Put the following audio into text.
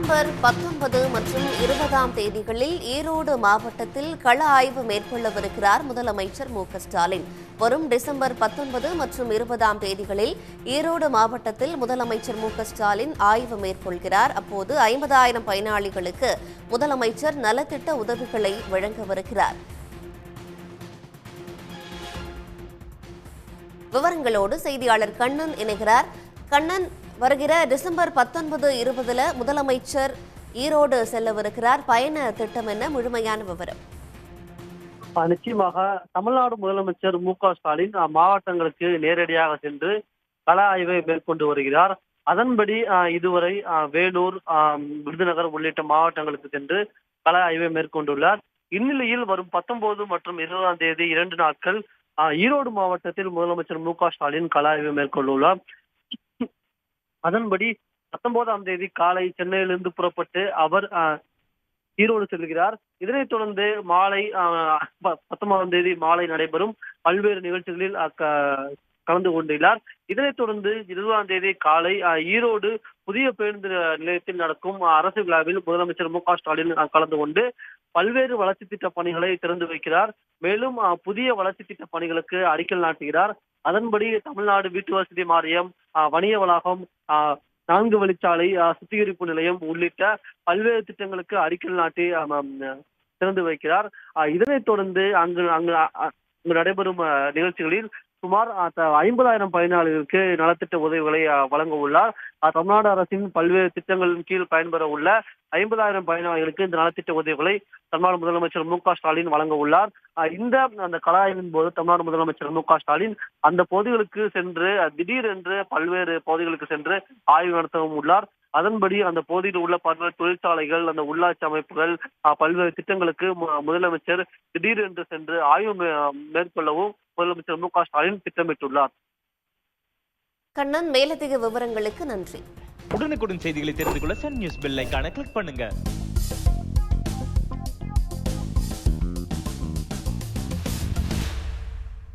December 19 மற்றும் 20ஆம் தேதிகளில் ஈரோடு மாவட்டத்தில் கள ஆய்வு மேற்கொள்ளவிருக்கிறார் முதலமைச்சர் ஸ்டாலின். வரும் டிசம்பர் 19 மற்றும் 20ஆம் தேதிகளில் ஈரோடு மாவட்டத்தில் முதலமைச்சர் ஸ்டாலின் ஆய்வு மேற்கொள்கிறார். அப்போது 50,000 பயனாளிகளுக்கு முதலமைச்சர் நலத்திட்ட உதவிகளை வழங்கவிருக்கிறார். விவரங்களோடு செய்தியாளர் கண்ணன் இணைகிறார். கண்ணன், வருகிற டிசம்பர் 19, 20 முதலமைச்சர் ஈரோடு செல்லவிருக்கிறார். பயண திட்டம் என்ன? முழுமையான விவரம். நிச்சயமாக தமிழ்நாடு முதலமைச்சர் ஸ்டாலின் மாவட்டங்களுக்கு நேரடியாக சென்று கள ஆய்வை மேற்கொண்டு வருகிறார். அதன்படி இதுவரை வேலூர், விருதுநகர் உள்ளிட்ட மாவட்டங்களுக்கு சென்று கள ஆய்வை மேற்கொண்டுள்ளார். இந்நிலையில் வரும் 19 மற்றும் 20ஆம் தேதி 2 நாட்கள் ஈரோடு மாவட்டத்தில் முதலமைச்சர் ஸ்டாலின் கள ஆய்வை மேற்கொண்டுள்ளார். அதன்படி 19ஆம் தேதி காலை சென்னையிலிருந்து புறப்பட்டு அவர் ஈரோடு செல்கிறார். இதனைத் தொடர்ந்து மாலை 19ஆம் தேதி மாலை நடைபெறும் பல்வேறு நிகழ்ச்சிகளில் கலந்து கொண்டுள்ளார். இதனைத் தொடர்ந்து 20ஆம் தேதி காலை ஈரோடு புதிய பேருந்து நிலையத்தில் நடக்கும் அரசு விழாவில் முதலமைச்சர் ஸ்டாலின் கலந்து கொண்டு பல்வேறு வளர்ச்சி திட்ட பணிகளை திறந்து வைக்கிறார். மேலும் புதிய வளர்ச்சி திட்ட பணிகளுக்கு அடிக்கல் நாட்டுகிறார். அதன்படி தமிழ்நாடு வீட்டு வசதி வாரியம், வணிக வளாகம், 4 வழிச்சாலை, சுத்திகரிப்பு நிலையம் உள்ளிட்ட பல்வேறு திட்டங்களுக்கு அடிக்கல் நாட்டி திறந்து வைக்கிறார். இதனைத் தொடர்ந்து அங்கு நடைபெறும் நிகழ்ச்சிகளில் சுமார் 50,000 பயனாளிகளுக்கு நலத்திட்ட உதவிகளை வழங்க உள்ளார். தமிழ்நாடு அரசின் பல்வேறு திட்டங்களின் கீழ் பயன்பெற உள்ள 50,000 பயனாளிகளுக்கு இந்த நலத்திட்ட உதவிகளை தமிழ்நாடு முதலமைச்சர் ஸ்டாலின் வழங்க உள்ளார். அந்த கள ஆய்வின் போது தமிழ்நாடு முதலமைச்சர் ஸ்டாலின் அந்த பகுதிகளுக்கு சென்று திடீரென்று பல்வேறு பகுதிகளுக்கு சென்று ஆய்வு நடத்தவும் உள்ளார். அதன்படி அந்த பகுதியில் உள்ள பல்வேறு தொழிற்சாலைகள், அந்த உள்ளாட்சி அமைப்புகள், பல்வேறு திட்டங்களுக்கு முதலமைச்சர் திடீரென்று சென்று ஆய்வு மேற்கொள்ளவும் முதலமைச்சர் ஸ்டாலின் திட்டமிட்டுள்ளார். கண்ணன், மேலதிக விவரங்களுக்கு நன்றி. உடனுக்குடன் செய்திகளை தெரிந்து கொள்ள சன் நியூஸ் பெல் ஐகானை கிளிக் பண்ணுங்க.